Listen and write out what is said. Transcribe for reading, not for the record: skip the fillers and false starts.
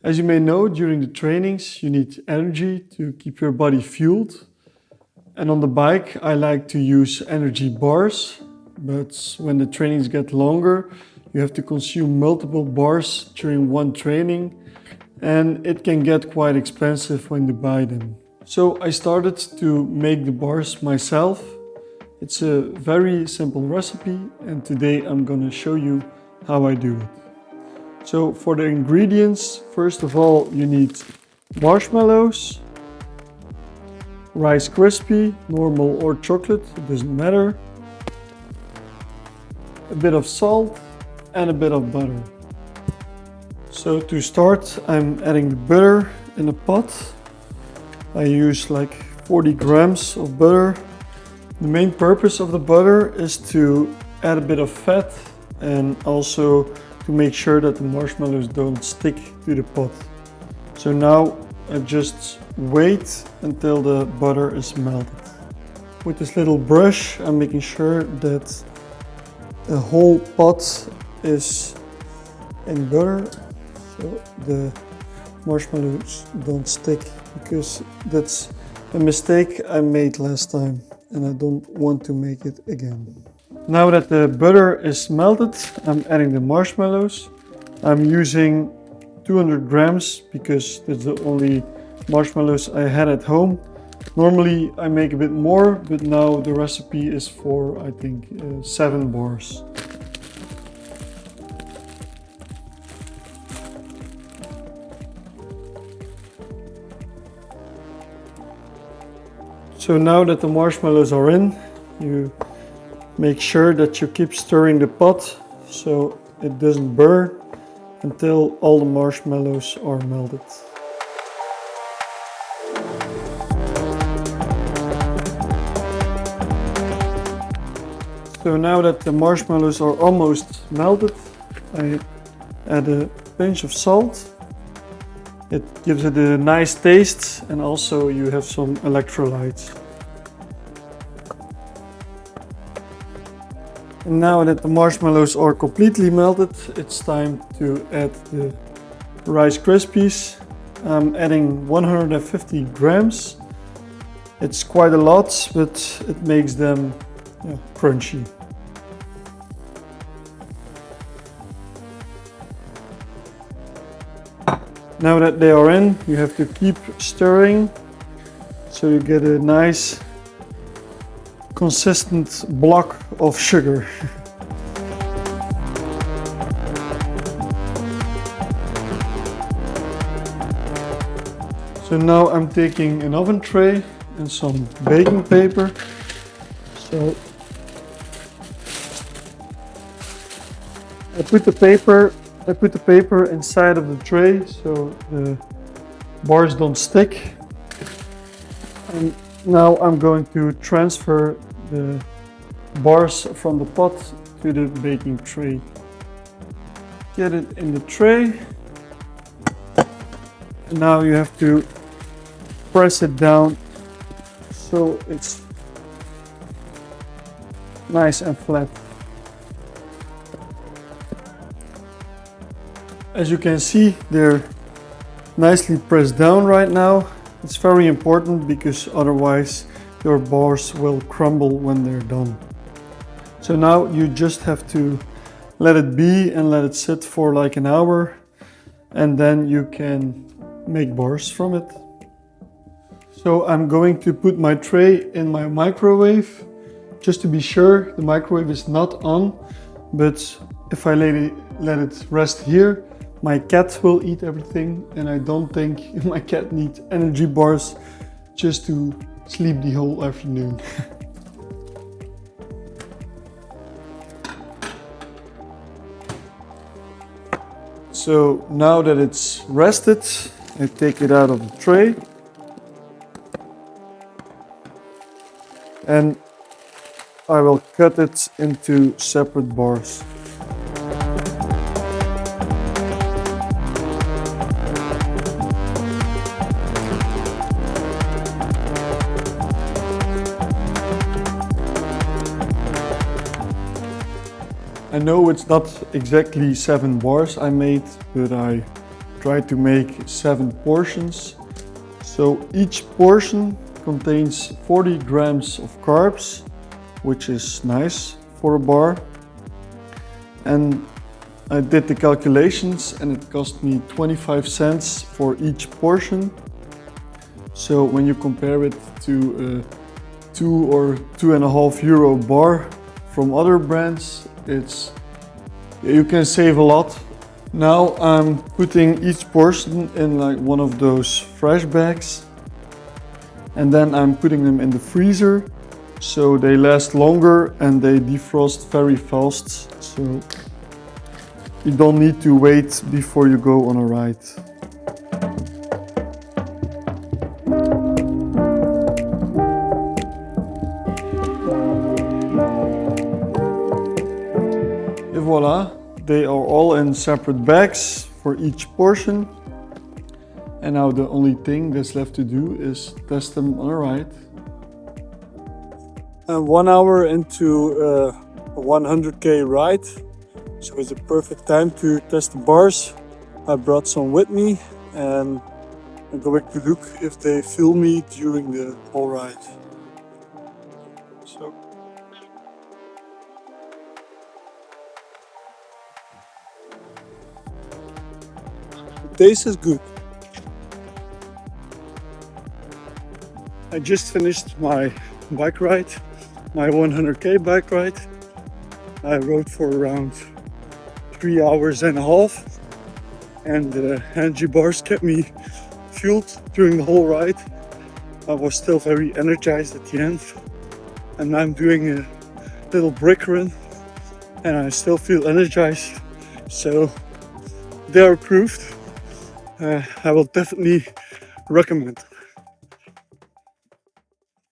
As you may know, during the trainings, you need energy to keep your body fueled. And on the bike, I like to use energy bars. But when the trainings get longer, you have to consume multiple bars during one training. And it can get quite expensive when you buy them. So I started to make the bars myself. It's a very simple recipe, and today I'm gonna show you how I do it. So for the ingredients, first of all, you need marshmallows, Rice Krispie, normal or chocolate, it doesn't matter, a bit of salt and a bit of butter. So to start, I'm adding the butter in a pot. I use like 40 grams of butter. The main purpose of the butter is to add a bit of fat and also to make sure that the marshmallows don't stick to the pot. So now I just wait until the butter is melted. With this little brush, I'm making sure that the whole pot is in butter, so the marshmallows don't stick, because that's a mistake I made last time and I don't want to make it again. Now that the butter is melted, I'm adding the marshmallows. I'm using 200 grams because that's the only marshmallows I had at home. Normally I make a bit more, but now the recipe is for, I think, 7 bars. So now that the marshmallows are in, you make sure that you keep stirring the pot so it doesn't burn until all the marshmallows are melted. So now that the marshmallows are almost melted, I add a pinch of salt. It gives it a nice taste, and also you have some electrolytes. And now that the marshmallows are completely melted, it's time to add the Rice Krispies. I'm adding 150 grams. It's quite a lot, but it makes them crunchy. Now that they are in, you have to keep stirring so you get a nice consistent block of sugar. So now I'm taking an oven tray and some baking paper. So I put the paper inside of the tray so the bars don't stick. And now I'm going to transfer the bars from the pot to the baking tray. Get it in the tray. And now you have to press it down so it's nice and flat. As you can see, they're nicely pressed down right now. It's very important because otherwise your bars will crumble when they're done. So now you just have to let it be and let it sit for like an hour, and then you can make bars from it. So I'm going to put my tray in my microwave. Just to be sure, the microwave is not on, but if I let it rest here, my cat will eat everything, and I don't think my cat needs energy bars just to sleep the whole afternoon. So now that it's rested, I take it out of the tray and I will cut it into separate bars. I know it's not exactly 7 bars I made, but I try to make 7 portions. So each portion contains 40 grams of carbs, which is nice for a bar. And I did the calculations and it cost me 25 cents for each portion. So when you compare it to a 2 or 2.5 euro bar from other brands, you can save a lot. Now I'm putting each portion in like one of those fresh bags, and then I'm putting them in the freezer so they last longer and they defrost very fast. So you don't need to wait before you go on a ride. Et voila, they are all in separate bags for each portion. And now the only thing that's left to do is test them on a ride. I'm 1 hour into a 100k ride. So it's a perfect time to test the bars. I brought some with me and I'm going to look if they fill me during the whole ride. So the taste is good. I just finished my bike ride, my 100k bike ride. I rode for around 3 hours and a half, and the energy bars kept me fueled during the whole ride. I was still very energized at the end, and I'm doing a little brick run and I still feel energized, so they are approved. I will definitely recommend.